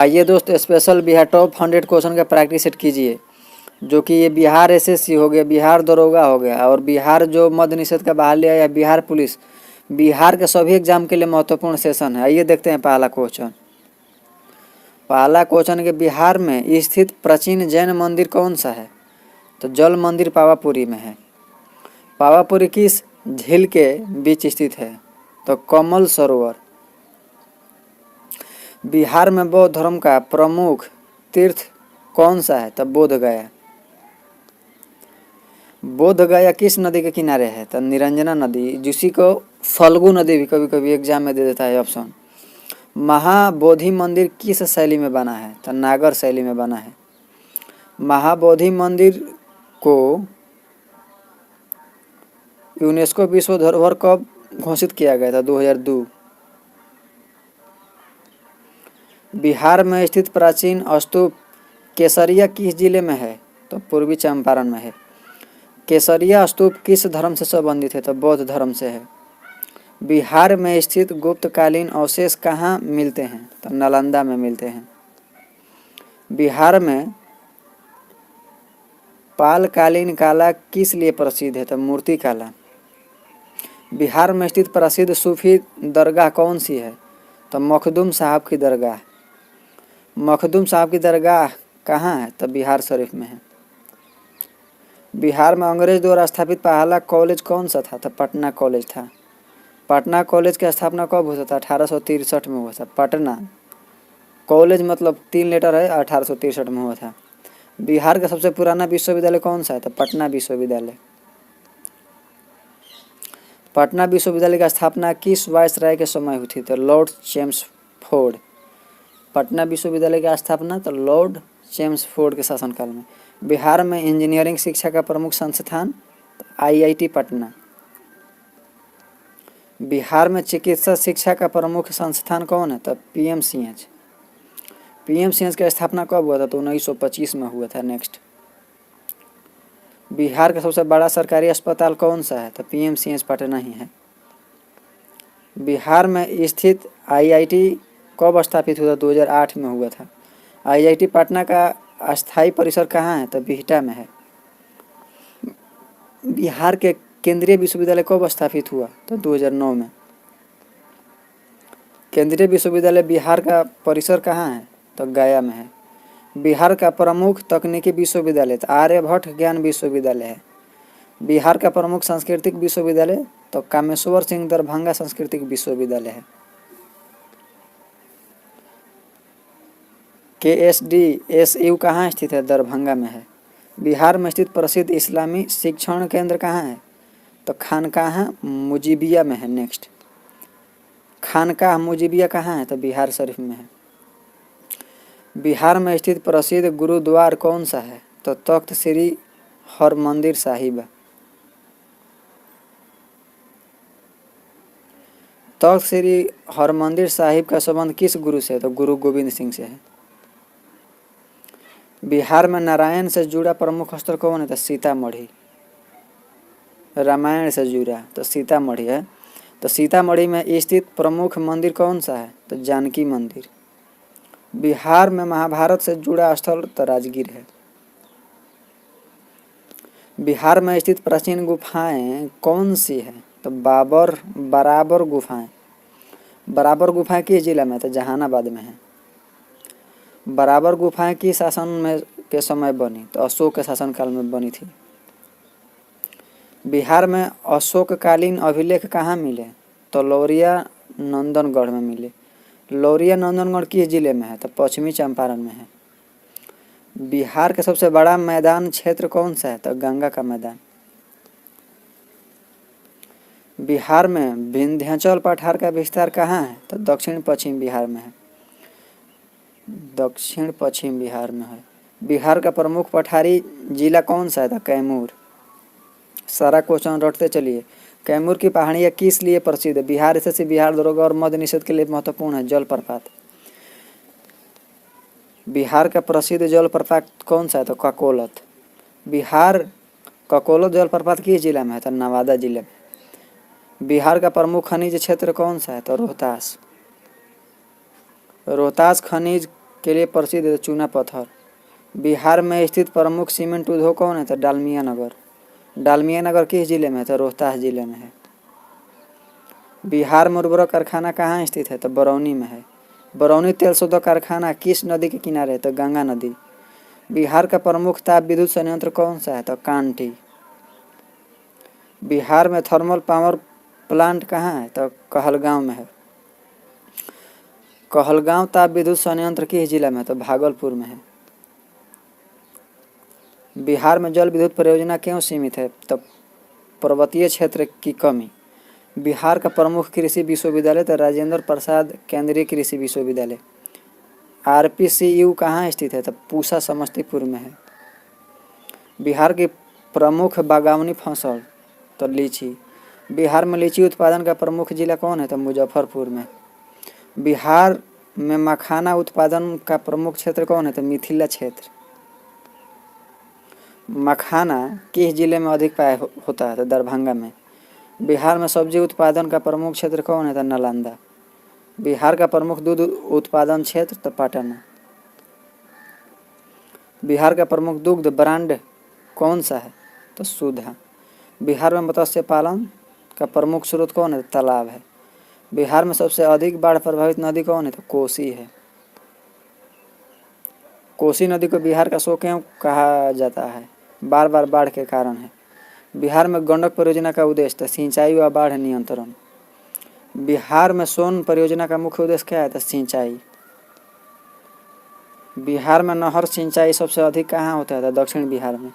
आइए दोस्त, special Bihar top 100 question का प्रैक्टिस सेट कीजिए। जो कि ये बिहार एसएससी हो गया, बिहार दरोगा हो गया और बिहार जो मद्य निषेध का बहाली है या बिहार पुलिस, बिहार के सभी एग्जाम के लिए महत्वपूर्ण सेशन है। आइए देखते हैं पहला क्वेश्चन। पहला क्वेश्चन के बिहार में स्थित प्राचीन जैन मंदिर कौन सा है? तो जल मंदिर पावापुरी में है। पावापुरी किस झील के बीच स्थित है? तो कमल सरोवर। बिहार में बौद्ध धर्म का प्रमुख तीर्थ कौन सा है? तो बोध गया। बोध गया किस नदी के किनारे है? तो निरंजना नदी, जिसी को फल्गु नदी भी कभी कभी एग्जाम में दे देता है ऑप्शन। महाबोधि मंदिर किस शैली में बना है? तो नागर शैली में बना है। महाबोधि मंदिर को यूनेस्को विश्व धरोहर कब घोषित किया गया था? 2002। बिहार में स्थित प्राचीन स्तूप केसरिया किस जिले में है? तो पूर्वी चंपारण में है। केसरिया स्तूप किस धर्म से संबंधित है? तो बौद्ध धर्म से है। बिहार में स्थित गुप्तकालीन अवशेष कहाँ मिलते हैं? तो नालंदा में मिलते हैं। बिहार में पालकालीन कला किस लिए प्रसिद्ध है? तो मूर्ति कला। बिहार में स्थित प्रसिद्ध सूफी दरगाह कौन सी है? तो मखदूम साहब की दरगाह। मखदूम साहब की दरगाह कहाँ है? तो बिहार शरीफ में है। बिहार में अंग्रेज द्वारा स्थापित पहला कॉलेज कौन सा था? तो पटना कॉलेज था। पटना कॉलेज की स्थापना कब हुआ था? 1863 में हुआ था। पटना कॉलेज मतलब 3 लेटर है, 1863 में हुआ था। बिहार का सबसे पुराना विश्वविद्यालय कौन सा है? तो पटना विश्वविद्यालय। पटना विश्वविद्यालय की स्थापना किस वायसराय के समय हुई थी? तो लॉर्ड चेम्सफोर्ड। पटना विश्वविद्यालय की स्थापना तो लॉर्ड चेम्सफोर्ड के शासनकाल में। बिहार में इंजीनियरिंग शिक्षा का प्रमुख संस्थान आईआईटी पटना। बिहार में चिकित्सा शिक्षा का प्रमुख संस्थान कौन है? तो पीएमसीएच। पीएमसीएच की स्थापना कब हुआ था? तो 1925 में हुआ था। नेक्स्ट, बिहार का सबसे बड़ा सरकारी अस्पताल कौन सा है? तो पीएमसीएच पटना ही है। बिहार में स्थित आईआईटी कब स्थापित हुआ? 2008 में हुआ था। आईआईटी पटना का अस्थायी परिसर कहाँ है? तो बिहटा में है। बिहार के केंद्रीय विश्वविद्यालय कब स्थापित हुआ? तो 2009 में। केंद्रीय विश्वविद्यालय बिहार का परिसर कहाँ है? तो गया में है। बिहार का प्रमुख तकनीकी विश्वविद्यालय तो आर्यभट्ट ज्ञान विश्वविद्यालय है। बिहार का प्रमुख सांस्कृतिक विश्वविद्यालय तो कामेश्वर सिंह दरभंगा सांस्कृतिक विश्वविद्यालय है। KSDSU कहाँ स्थित है? दरभंगा में है। बिहार में स्थित प्रसिद्ध इस्लामी शिक्षण केंद्र कहाँ है? तो खानकाह मुजीबिया में है। नेक्स्ट, खानकाह मुजीबिया कहाँ है? तो बिहार शरीफ में है। बिहार में स्थित प्रसिद्ध गुरुद्वार कौन सा है? तो तख्त श्री हरमंदिर साहिब। तख्त श्री हरमंदिर साहिब का संबंध किस गुरु से है? तो गुरु गोविंद सिंह से है। बिहार में नारायण से जुड़ा प्रमुख स्थल कौन है? तो सीतामढ़ी। रामायण से जुड़ा तो सीतामढ़ी है। तो सीतामढ़ी में स्थित प्रमुख मंदिर कौन सा है? तो जानकी मंदिर। बिहार में महाभारत से जुड़ा स्थल तो राजगीर है। बिहार में स्थित प्राचीन गुफाएं कौन सी हैं? तो बराबर गुफाएं। बराबर गुफाएं किस जिला में? तो जहानाबाद में है। बराबर गुफाएं किस शासन में के समय बनी? तो अशोक के शासनकाल में बनी थी। बिहार में अशोककालीन अभिलेख कहाँ मिले? तो लौरिया नंदनगढ़ में मिले। लौरिया नंदनगढ़ किस जिले में है? तो पश्चिमी चंपारण में है। बिहार का सबसे बड़ा मैदान क्षेत्र कौन सा है? तो गंगा का मैदान। बिहार में विंध्याचल पठार का विस्तार कहाँ है? तो दक्षिण पश्चिम बिहार में है। दक्षिण पश्चिम बिहार में है। बिहार का प्रमुख पठारी जिला कौन सा है? तो कैमूर। सारा क्वेश्चन रटते चलिए। कैमूर की पहाड़ियाँ किस लिए प्रसिद्ध है? बिहार एसएससी, बिहार दरोगा और मद्य निषेध के लिए महत्वपूर्ण है। जलप्रपात। बिहार का प्रसिद्ध जलप्रपात कौन सा है? तो ककोलत। बिहार ककोलत जलप्रपात किस जिला में है? तो नवादा जिले में। बिहार का प्रमुख खनिज क्षेत्र कौन सा है? तो रोहतास। रोहतास खनिज के लिए प्रसिद्ध है? तो चूना पत्थर। बिहार में स्थित प्रमुख सीमेंट उद्योग कौन है? तो डालमिया नगर। डालमिया नगर किस जिले में है? तो रोहतास जिले में है। बिहार में उर्वरक कारखाना कहाँ स्थित है? तो बरौनी में है। बरौनी तेल शोधक कारखाना किस नदी के किनारे है? तो गंगा नदी। बिहार का प्रमुख ताप विद्युत संयंत्र कौन सा है? तो कांटी। बिहार में थर्मल पावर प्लांट कहाँ है? तो कहलगांव में है। कहलगांव ताप विद्युत संयंत्र किस जिला में है? तो भागलपुर में है। बिहार में जल विद्युत परियोजना क्यों सीमित है? तो पर्वतीय क्षेत्र की कमी। बिहार का प्रमुख कृषि विश्वविद्यालय तो राजेंद्र प्रसाद केंद्रीय कृषि विश्वविद्यालय। RPCU कहाँ स्थित है? तो पूसा समस्तीपुर में है। बिहार की प्रमुख बागवानी फसल तो लीची। बिहार में लीची उत्पादन का प्रमुख जिला कौन है? तो मुजफ्फरपुर में। बिहार में मखाना उत्पादन का प्रमुख क्षेत्र कौन है? तो मिथिला क्षेत्र। मखाना किस जिले में अधिक होता है? तो दरभंगा में। बिहार में सब्जी उत्पादन का प्रमुख क्षेत्र कौन है? तो नालंदा। बिहार का प्रमुख दूध उत्पादन क्षेत्र तो पटना। बिहार का प्रमुख दुग्ध ब्रांड कौन सा है? तो सुधा। बिहार में मत्स्य पालन का प्रमुख स्रोत कौन है? तो तालाब है। बिहार में सबसे अधिक बाढ़ प्रभावित नदी कौन है? तो कोसी है। कोसी नदी को बिहार का शोक क्यों कहा जाता है? बार बार बाढ़ के कारण है। बिहार में गंडक परियोजना का उद्देश्य तो सिंचाई व बाढ़ नियंत्रण। बिहार में सोन परियोजना का मुख्य उद्देश्य क्या है? तो सिंचाई। बिहार में नहर सिंचाई सबसे अधिक कहाँ होता है? तो दक्षिण बिहार में।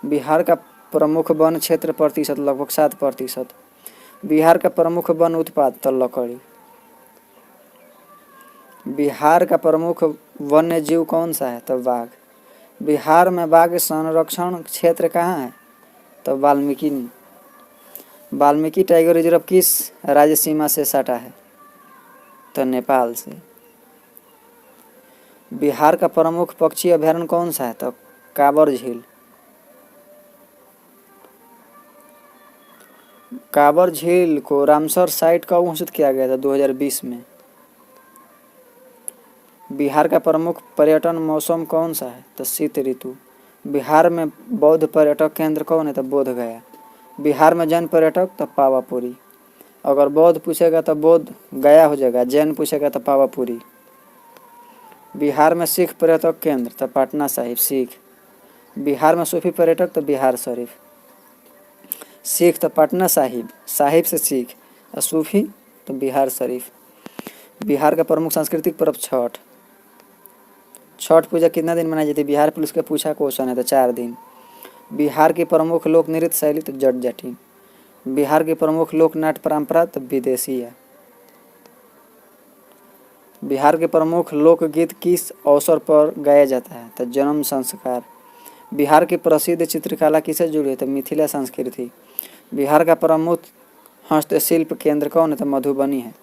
बिहार का प्रमुख वन क्षेत्र प्रतिशत लगभग 7%। बिहार का प्रमुख वन उत्पाद तो लकड़ी। बिहार का प्रमुख वन्य जीव कौन सा है? तो बाघ। बिहार में बाघ संरक्षण क्षेत्र कहाँ है? तो वाल्मीकि टाइगर रिजर्व किस राज्य सीमा से सटा है? तो नेपाल से। बिहार का प्रमुख पक्षी अभयारण्य कौन सा है? तो काबर झील। काबर झील को रामसर साइट कब घोषित किया गया था? 2020 में। बिहार का प्रमुख पर्यटन मौसम कौन सा है? तो शीत ऋतु। बिहार में बौद्ध पर्यटक केंद्र कौन है? तो बोध गया। बिहार में जैन पर्यटक तो पावापुरी। अगर बौद्ध पूछेगा तो बोध गया हो जाएगा, जैन पूछेगा तो पावापुरी। बिहार में सिख पर्यटक केंद्र तो पटना साहिब सिख। बिहार में सूफी पर्यटक तो बिहार शरीफ। सिख तो पटना साहिब, साहिब से सिख, और सूफी तो बिहार शरीफ। बिहार का प्रमुख सांस्कृतिक पर्व छठ। छठ पूजा कितना दिन मनाई जाती है? बिहार पुलिस का पूछा क्वेश्चन है तो 4 दिन। बिहार की प्रमुख लोक नृत्य शैली तो जट जटिन। बिहार की प्रमुख लोक नाट्य परंपरा तो विदेशी है। बिहार के प्रमुख लोकगीत किस अवसर पर गाया जाता है? तो जन्म संस्कार। बिहार की प्रसिद्ध चित्रकला किससे जुड़ी है? तो मिथिला संस्कृति। बिहार का प्रमुख हस्तशिल्प केंद्र कौन है? तो मधुबनी है।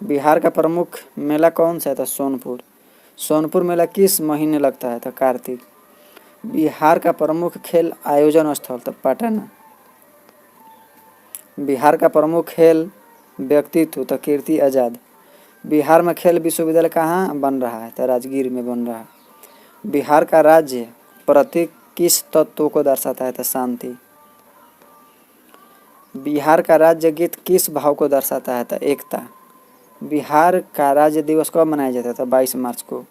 बिहार का प्रमुख मेला कौन सा है? तो सोनपुर। सोनपुर मेला किस महीने लगता है? तो कार्तिक। बिहार का प्रमुख खेल आयोजन स्थल तो पटना। बिहार का प्रमुख खेल व्यक्तित्व तो कीर्ति आजाद। बिहार में खेल विश्वविद्यालय कहाँ बन रहा है? तो राजगीर में बन रहा है। बिहार का राज्य प्रतीक किस तत्व को दर्शाता है? तो शांति। बिहार का राज्य गीत किस भाव को दर्शाता है? तो एकता। बिहार का राज्य दिवस कब मनाया जाता है? तो 22 मार्च को।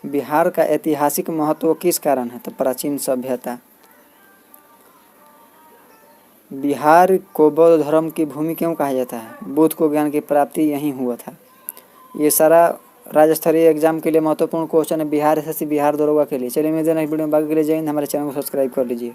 बिहार का ऐतिहासिक महत्व किस कारण है? तो प्राचीन सभ्यता। बिहार को बौद्ध धर्म की भूमि क्यों कहा जाता है? बुद्ध को ज्ञान की प्राप्ति यहीं हुआ था। ये सारा राज्य स्तरीय एग्जाम के लिए महत्वपूर्ण क्वेश्चन है बिहार SSC बिहार दरोगा के लिए। चलिए मिलते हैं नेक्स्ट वीडियो में, बाकी के लिए जय हिंद। हमारे चैनल को सब्सक्राइब कर लीजिए।